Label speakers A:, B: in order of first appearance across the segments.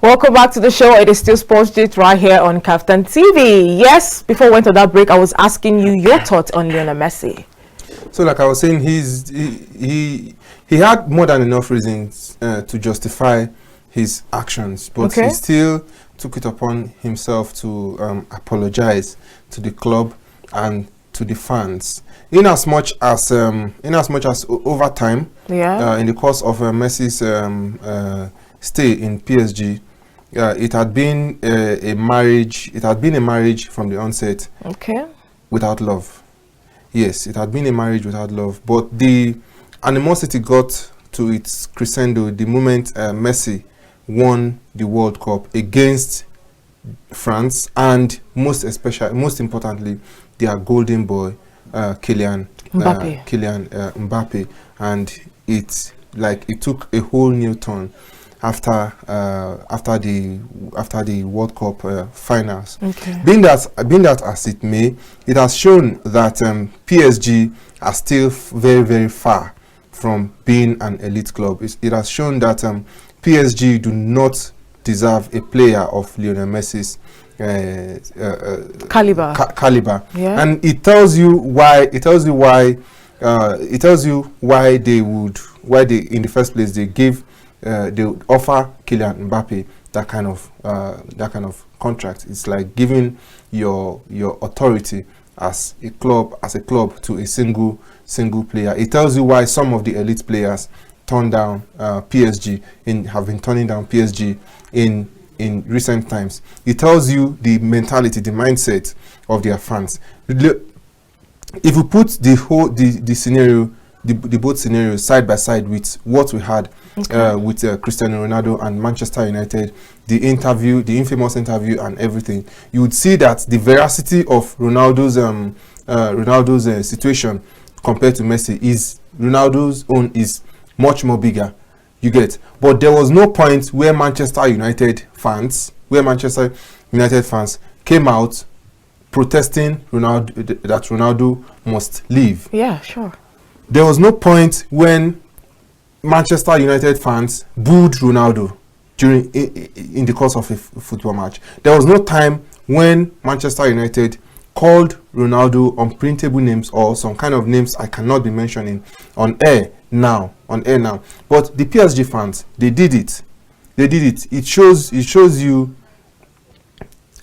A: Welcome back to the show. It is still Sports Gist right here on Kaftan TV. Yes, before we went to that break, I was asking you your thoughts on Lionel Messi.
B: So, like I was saying, he had more than enough reasons to justify his actions, but he still took it upon himself to apologize to the club and to the fans. In as much as over time, in the course of Messi's stay in PSG. It had been a marriage. It had been a marriage from the onset. Without love. Yes, it had been a marriage without love. But the animosity got to its crescendo the moment Messi won the World Cup against France, and most importantly, their golden boy, Kylian Mbappe, and it took a whole new turn after the World Cup finals. Being that as it may, it has shown that PSG are still very, very far from being an elite club. It has shown that PSG do not deserve a player of Lionel Messi's caliber. And it tells you why. It tells you why they in the first place they would offer Kylian Mbappe that kind of contract. It's like giving your authority as a club to a single player. It tells you why some of the elite players have been turning down PSG in recent times. It tells you the mentality, the mindset of their fans. If you put the scenario, the both scenarios side by side with what we had with Cristiano Ronaldo and Manchester United, the infamous interview and everything, you would see that the veracity of Ronaldo's situation compared to Messi Ronaldo's own is much more bigger. You get, but there was no point where Manchester United fans came out protesting that Ronaldo must leave.
A: Yeah, sure.
B: There was no point when Manchester United fans booed Ronaldo in the course of a football match. There was no time when Manchester United called Ronaldo unprintable names or some kind of names I cannot be mentioning on air now. But the PSG fans, they did it. It shows you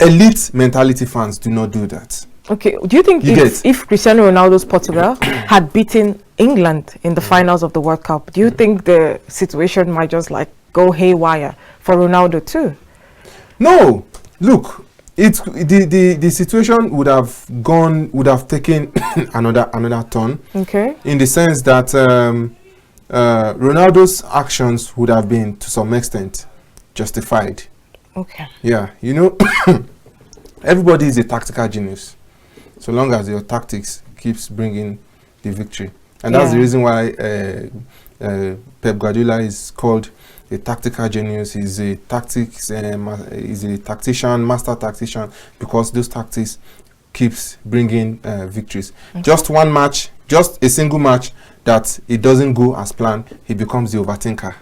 B: elite mentality fans do not do that.
A: Okay, do you think if Cristiano Ronaldo's Portugal had beaten England in the finals of the World Cup, do you think the situation might just go haywire for Ronaldo too? No, look, the situation would have taken another turn. In the sense that Ronaldo's actions would have been to some extent justified. Yeah, everybody is a tactical genius, so long as your tactics keeps bringing the victory. And that's the reason why Pep Guardiola is called a tactical genius. He's a tactician, master tactician, because those tactics keeps bringing victories. Just one match, just a single match that it doesn't go as planned, he becomes the overthinker.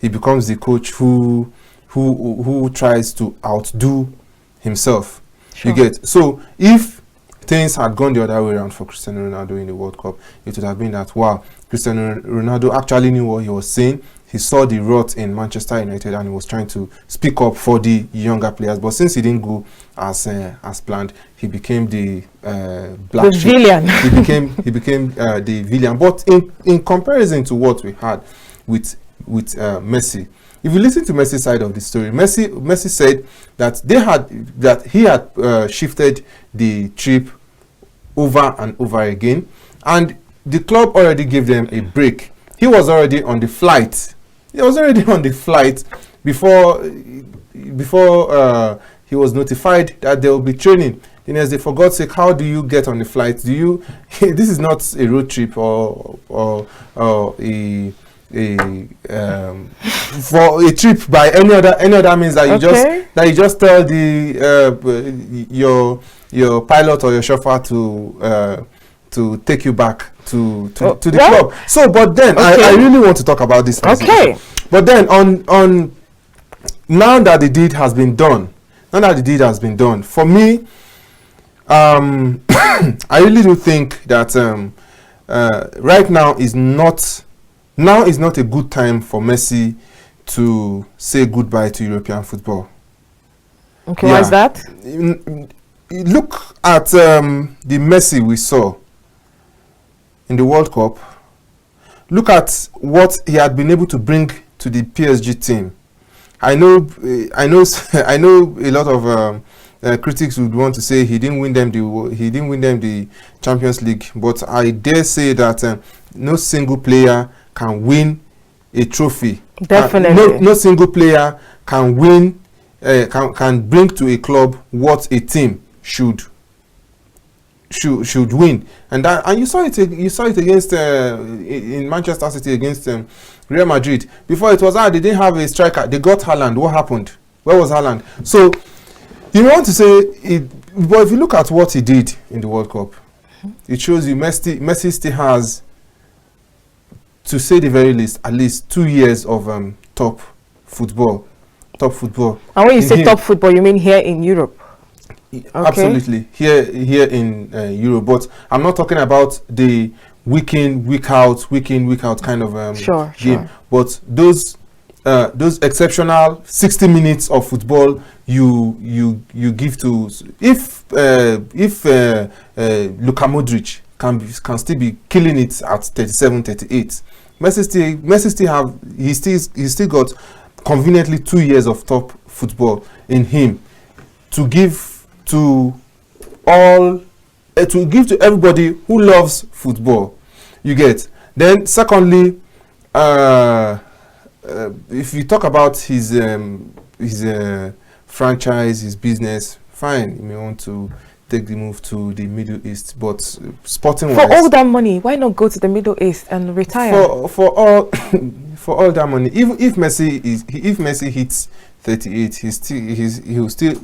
A: He becomes the coach who tries to outdo himself. You get, so if things had gone the other way around for Cristiano Ronaldo in the World Cup, it would have been that, wow, Cristiano Ronaldo actually knew what he was saying. He saw the rot in Manchester United and he was trying to speak up for the younger players. But since he didn't go as planned, he became the black sheep. Villain.
B: He became the villain. But in comparison to what we had with Messi, if you listen to Messi's side of the story, Messi said that he had shifted the trip over and over again, and the club already gave them a break. He was already on the flight. Before he was notified that there will be training. Then, as for God's sake, how do you get on the flight? This is not a road trip or for a trip by any other means that you just tell your pilot or your chauffeur to take you back to the club. So, but then I really want to talk about this. But then on
A: now that the deed has been done, for me, I really do think that right now is not a good time for Messi to say goodbye to European football.
C: Okay, why is that?
A: Look at the Messi we saw in the World Cup. Look at what he had been able to bring to the PSG team. I know a lot of critics would want to say he didn't win them the Champions League, but I dare say that no single player can win a trophy.
C: Definitely,
A: no single player can win. Can bring to a club what a team should win, and you saw it against in Manchester City against Real Madrid. Before it was they didn't have a striker. They got Haaland. What happened? Where was Haaland? So you want to say it, but if you look at what he did in the World Cup, it shows you Messi still has, to say the very least, at least 2 years of top football.
C: And when you say top football, you mean here in Europe? Okay.
A: Absolutely, here in Europe. But I'm not talking about the week in, week out kind of game.
C: Sure.
A: But those exceptional 60 minutes of football you give to, if Luka Modric can still be killing it at 37, 38. Messi still got conveniently 2 years of top football in him to give to everybody who loves football. You get. Then secondly, if you talk about his franchise, his business, fine, you may want to take the move to the Middle East, but sporting wise,
C: for all that money, why not go to the Middle East and retire?
A: For all that money, even if Messi hits 38, he will still,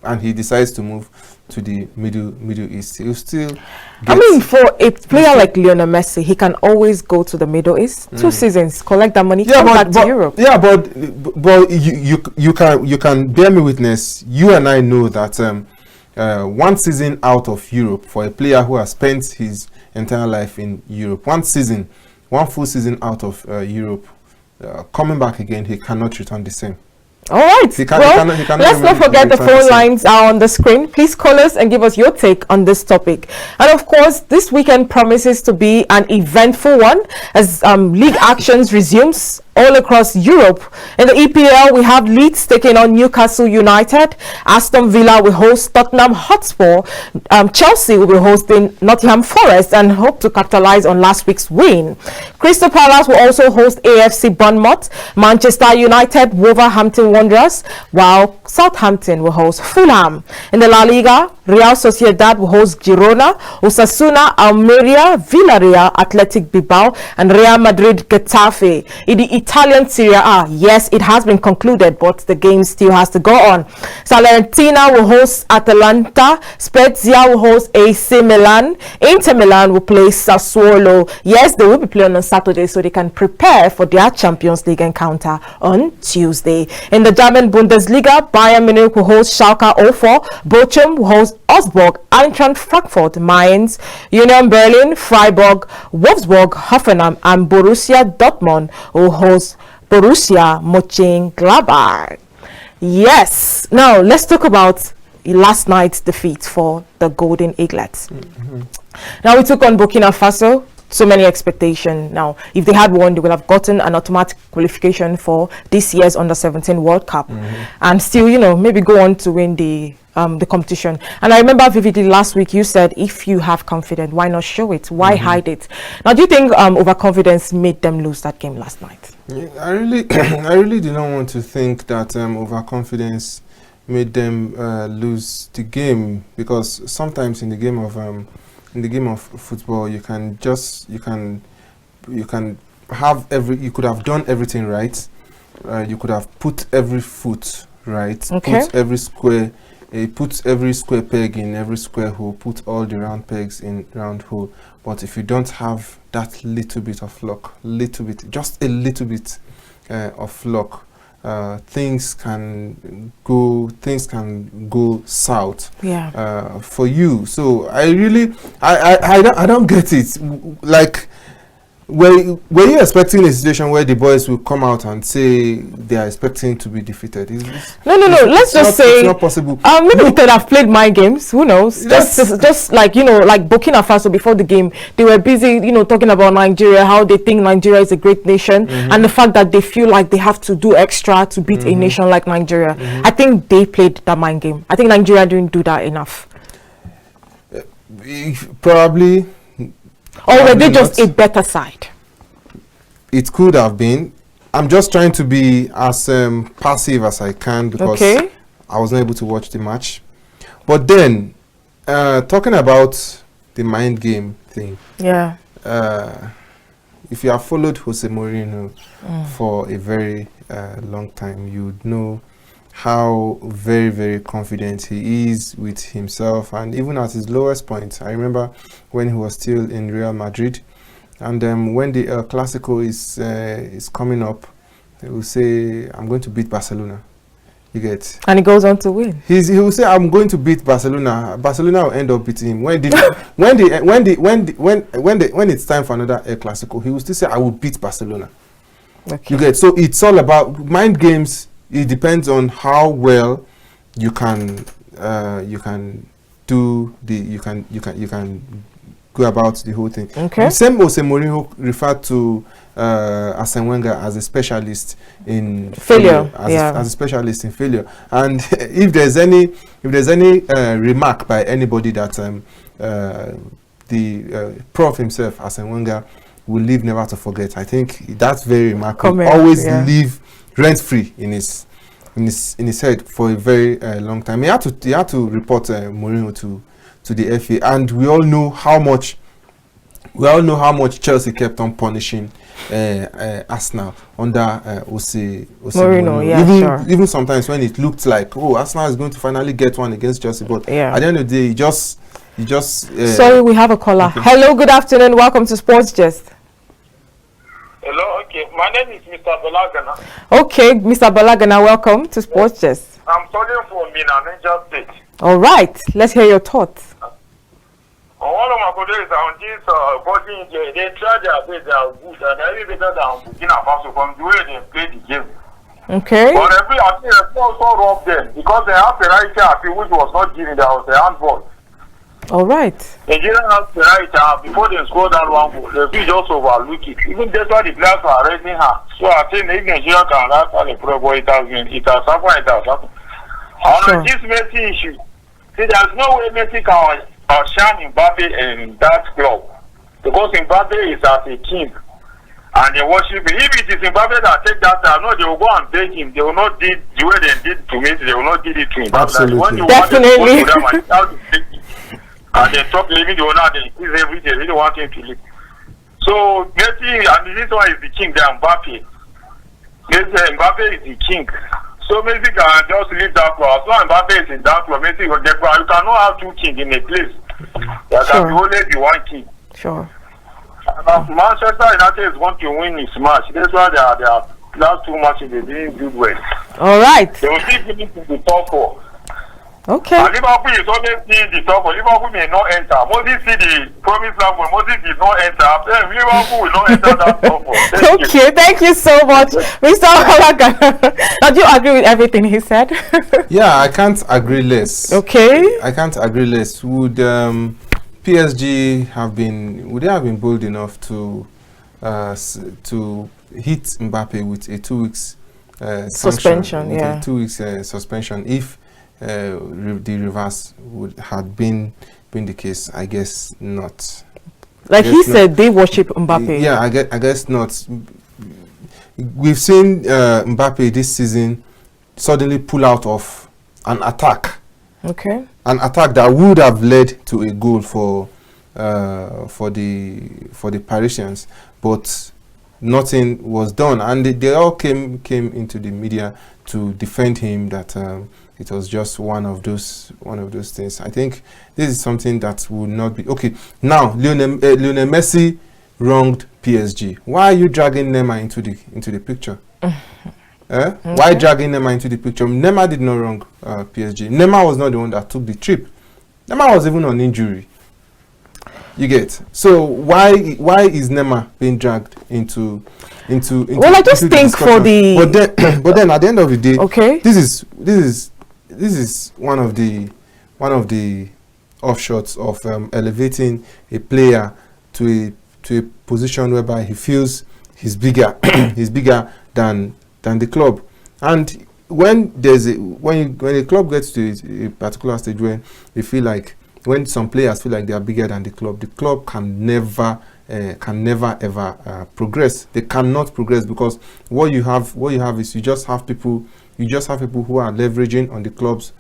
A: and he decides to move to the Middle East, he will still
C: for a player like Lionel Messi, he can always go to the Middle East, 2 seasons, collect that money, come back to Europe.
A: Yeah, but you can bear me witness. You and I know that 1 season out of Europe for a player who has spent his entire life in Europe, 1 full season out of Europe, coming back again, he cannot return the same.
C: All right. Let's not forget the phone lines are on the screen. Please call us and give us your take on this topic. And of course, this weekend promises to be an eventful one as league actions resumes all across Europe. In the EPL, we have Leeds taking on Newcastle United. Aston Villa will host Tottenham Hotspur. Chelsea will be hosting Nottingham Forest and hope to capitalize on last week's win. Crystal Palace will also host AFC Bournemouth. Manchester United, Wolverhampton Wanderers, while Southampton will host Fulham. In the La Liga, Real Sociedad will host Girona, Osasuna, Almeria, Villarreal, Athletic Bilbao, and Real Madrid Getafe. In the Italian Serie A, yes, it has been concluded, but the game still has to go on. Salernitana will host Atalanta, Spezia will host AC Milan, Inter Milan will play Sassuolo. Yes, they will be playing on Saturday, so they can prepare for their Champions League encounter on Tuesday. In the German Bundesliga, Bayern Munich will host Schalke 04, Bochum will host Augsburg, Eintracht Frankfurt, Mainz, Union Berlin, Freiburg, Wolfsburg, Hoffenheim, and Borussia Dortmund will host Borussia Mönchengladbach. Yes. Now let's talk about last night's defeat for the Golden Eaglets. Now we took on Burkina Faso. So many expectations. Now, if they had won, they would have gotten an automatic qualification for this year's Under-17 World Cup, and still, maybe go on to win the competition. And I remember vividly last week you said, if you have confidence, why not show it? Why hide it? Now, do you think overconfidence made them lose that game last night?
A: Yeah, I really do not want to think that overconfidence made them lose the game, because sometimes in the game of football, you could have done everything right. You could have put every foot right.
C: Okay.
A: Put every square peg in every square hole. Put all the round pegs in round hole. But if you don't have that little bit of luck, just a little bit of luck,
B: things can go south for you. So I don't get it. Like, were you expecting a situation where the boys will come out and say they are expecting to be defeated?
C: No. Let's just say
B: it's not possible.
C: Maybe they have played mind games. Who knows? Just like, you know, like Burkina Faso before the game, they were busy, you know, talking about Nigeria, how they think Nigeria is a great nation, and the fact that they feel like they have to do extra to beat a nation like Nigeria. I think they played that mind game. I think Nigeria didn't do that enough.
B: Probably.
C: Or were they just a better side?
B: It could have been. I'm just trying to be as passive as I can because I was not able to watch the match. But then, talking about the mind game thing.
C: Yeah.
B: If you have followed Jose Mourinho for a very long time, you would know how very, very confident he is with himself, and even at his lowest point. I remember when he was still in Real Madrid, and when the El Clasico is coming up, he will say, "I'm going to beat Barcelona." You get?
C: And he goes on to win.
B: He will say, "I'm going to beat Barcelona." Barcelona will end up beating him. When it's time for another El Clasico, he will still say, "I will beat Barcelona." Okay. You get? So it's all about mind games. It depends on how well you can go about the whole thing.
C: Okay.
B: The same Jose Mourinho referred to Arsene Wenger as a specialist in
C: failure.
B: As a specialist in failure. And if there's any remark by anybody that the prof himself, Arsene Wenger, will live never to forget, I think that's very remarkable. Always live rent free in his head for a very long time. He had to report Mourinho to the FA, and we all know how much Chelsea kept on punishing Arsenal under Jose Mourinho. Even sometimes when it looked like, oh, Arsenal is going to finally get one against Chelsea, but at the end of the day, he just
C: sorry, we have a caller. Okay. Hello, good afternoon. Welcome to Sports Gist.
D: Hello, okay. My name is Mr. Balagana.
C: Okay, Mr. Balagana, welcome to Sports Gist.
D: I'm calling from Niger State.
C: All right, let's hear your thoughts.
D: One of my colleagues on this body, they try their best, they are good, and they're even better than Burkina Faso from the way they play the game.
C: Okay.
D: But I think they also robbed them because they have penalty which was not given, there was a handball.
C: All right.
D: They didn't have penalty before they scored that one goal. They just overlook it. Even that's why the players are raising her. So I think if Nigeria can write on the pro boy, it has happened. On this Messi issue, see, there's no way Messi can outshine Mbappe in that club. Because Mbappe is as a king. And they worship him. If it is Mbappe that take that time, no, they will go and beg him. They will not do the way they did to Messi. They will not do it to him.
B: Absolutely.
C: Definitely.
D: And they stop leaving the owner, they increase everything. They don't want him to leave. So Messi, and this one is the king, the Mbappe. Mbappe is the king. So Messi can just leave that club. So Mbappe is in that club. Messi will get you cannot have two kings in a place. There can be only be one king.
C: Sure.
D: Manchester United is going to win this match. That's why they are last two matches they didn't do well.
C: All right.
D: They will still get into the top four.
C: Okay.
D: And Liverpool is always in the top four. Liverpool may not enter. Moses see the promised land when Moses did not enter. Liverpool will not enter that top four.
C: Thank you so much, Mr. Olaga. Did you agree with everything he said?
B: Yeah, I can't agree less.
C: Okay.
B: I can't agree less. Would PSG have been bold enough to hit Mbappe with a 2 weeks
C: suspension?
B: A 2 weeks suspension if the reverse had been the case? I guess not.
C: Like he said, they worship Mbappe.
B: Yeah, I guess not. We've seen Mbappe this season suddenly pull out of an attack.
C: Okay.
B: An attack that would have led to a goal for the Parisians, but nothing was done, and they all came into the media to defend him that it was just one of those things. I think this is something that would not be okay. Now, Lionel Messi wronged PSG. Why are you dragging Neymar into the picture? Why dragging Neymar into the picture? Neymar did not wrong PSG. Neymar was not the one that took the trip. Neymar was even on injury. You get. So why is Neymar being dragged into
C: well, I just think for the
B: but then at the end of the day,
C: okay,
B: this is one of the offshoots of elevating a player to a position whereby he feels he's bigger than the club. And when a club gets to a particular stage when some players feel like they are bigger than the club can never ever progress. They cannot progress, because what you have is you just have people who are leveraging on the club's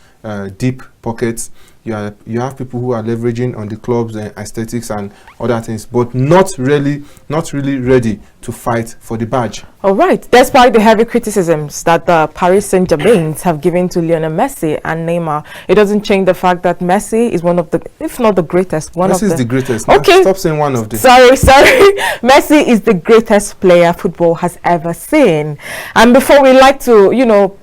B: deep pockets. You have people who are leveraging on the club's aesthetics and other things, but not really ready to fight for the badge.
C: All right. Despite the heavy criticisms that the Paris Saint-Germain have given to Lionel Messi and Neymar, it doesn't change the fact that Messi is one of the, if not the greatest,
B: Messi is the greatest.
C: Okay.
B: Stop saying one of the.
C: Sorry. Messi is the greatest player football has ever seen. And before we like to,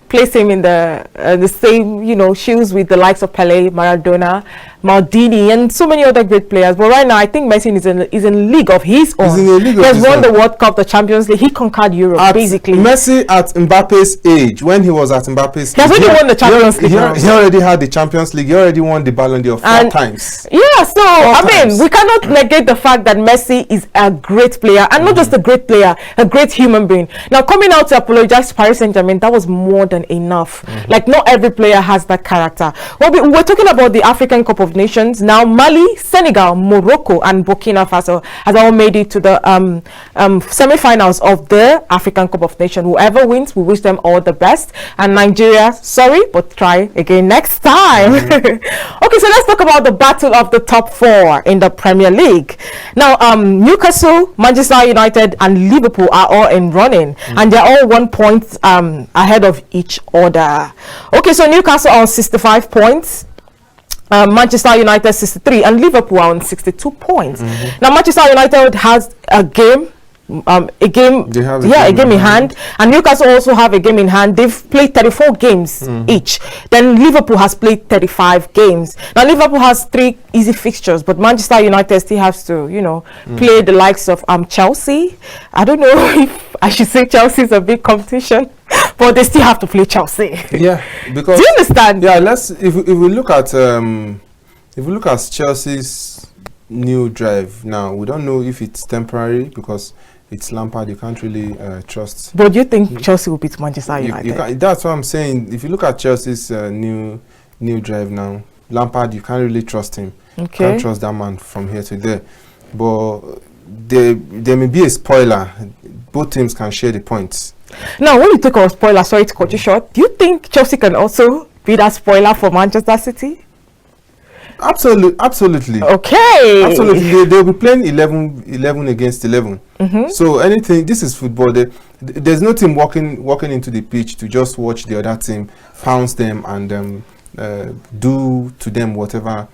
C: place him in the same, shoes with the likes of Pelé, Maradona, Maldini, and so many other great players. But right now, I think Messi is in a league of his own. He has won the World Cup, the Champions League. He conquered Europe, basically.
B: Messi at Mbappe's age, when he was at Mbappe's
C: age, he has already won the Champions League.
B: He already had the Champions League. He already won the Ballon d'Or 4 times.
C: Yeah, so, we cannot negate the fact that Messi is a great player, and not just a great player, a great human being. Now, coming out to apologize to Paris Saint-Germain, that was more than enough. Like, not every player has that character. Well, we're talking about the African Cup of Nations. Now, Mali, Senegal, Morocco, and Burkina Faso has all made it to the semi-finals of the African Cup of Nations. Whoever wins, we wish them all the best. And Nigeria, sorry, but try again next time. Okay, so let's talk about the battle of the top 4 in the Premier League. Now, Newcastle, Manchester United, and Liverpool are all in running, and they're all 1 point ahead of each other. Okay, so Newcastle on 65 points. Manchester United 63, and Liverpool are on 62 points. Now, Manchester United has a game in hand, and Newcastle also have a game in hand. They've played 34 games each. Then Liverpool has played 35 games. Now, Liverpool has 3 easy fixtures, but Manchester United still has to, play the likes of Chelsea. I don't know if I should say Chelsea is a big competition, but they still have to play Chelsea.
B: Yeah, because
C: do you understand?
B: Yeah, if we look at Chelsea's new drive now, we don't know if it's temporary because it's Lampard. You can't really trust.
C: But do you think Chelsea will beat Manchester United?
B: That's what I'm saying. If you look at Chelsea's new drive now, Lampard, you can't really trust him.
C: Okay.
B: Can't trust that man from here to there. But there may be a spoiler. Both teams can share the points.
C: Now, when you talk about spoiler, sorry to cut you short, do you think Chelsea can also be that spoiler for Manchester City?
B: Absolutely.
C: Okay.
B: Absolutely. They'll be playing 11 against 11. So anything, this is football. There's no team walking into the pitch to just watch the other team, pounce them, and do to them whatever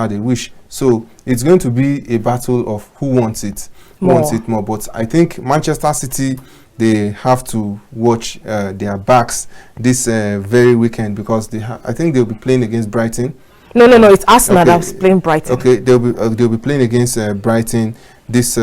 B: they wish. So it's going to be a battle of who wants it more. But I think Manchester City, they have to watch their backs this very weekend, because I think they'll be playing against Brighton.
C: No, it's Arsenal that's playing Brighton.
B: Okay, they'll be playing against Brighton this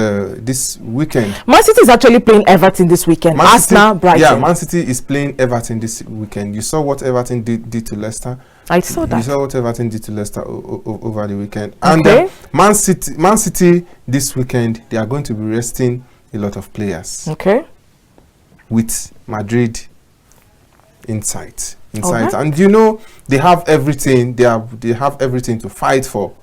B: weekend.
C: Man City is actually playing Everton this weekend. Arsenal, Brighton.
B: Yeah, Man City is playing Everton this weekend. You saw what Everton did to Leicester.
C: I saw that.
B: You saw what Everton did to Leicester over the weekend. And Man City this weekend, they are going to be resting a lot of players.
C: Okay.
B: With Madrid inside. And they have everything. They have everything to fight for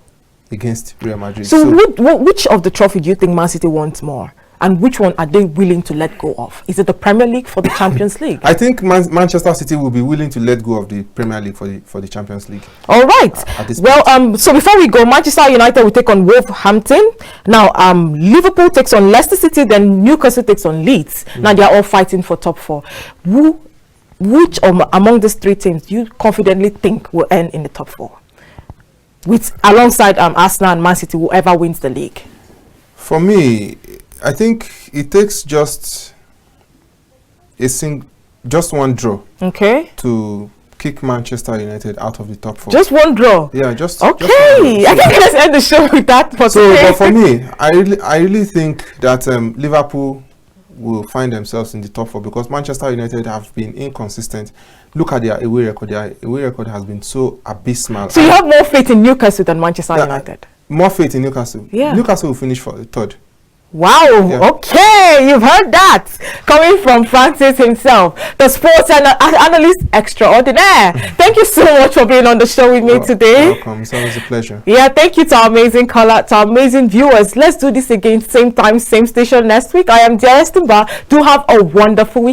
B: against Real Madrid.
C: So which of the trophy do you think Man City wants more, and which one are they willing to let go of? Is it the Premier League for the Champions League?
B: I think Manchester City will be willing to let go of the Premier League for the Champions League.
C: All right. So before we go, Manchester United will take on Wolverhampton. Now, Liverpool takes on Leicester City. Then Newcastle takes on Leeds. Now they are all fighting for top 4. Which among these 3 teams do you confidently think will end in the top 4? Alongside Arsenal and Man City, whoever wins the league.
B: For me, I think it takes just a just one draw.
C: Okay.
B: To kick Manchester United out of the top 4.
C: Just one draw.
B: Yeah, just
C: okay.
B: Just
C: I think let's end the show with that. For
B: but for me, I really think that Liverpool will find themselves in the top 4 because Manchester United have been inconsistent. Look at their away record. Their away record has been so abysmal.
C: So you have more faith in Newcastle than Manchester United?
B: More faith in Newcastle.
C: Yeah.
B: Newcastle will finish for third.
C: Wow, yeah. Okay, you've heard that coming from Francis himself, the sports analyst extraordinaire. Thank you so much for being on the show with me today.
B: Welcome, it's always a pleasure.
C: Yeah, thank you to our amazing caller, to our amazing viewers. Let's do this again, same time, same station next week. I am Jaya Stumba. Do have a wonderful week.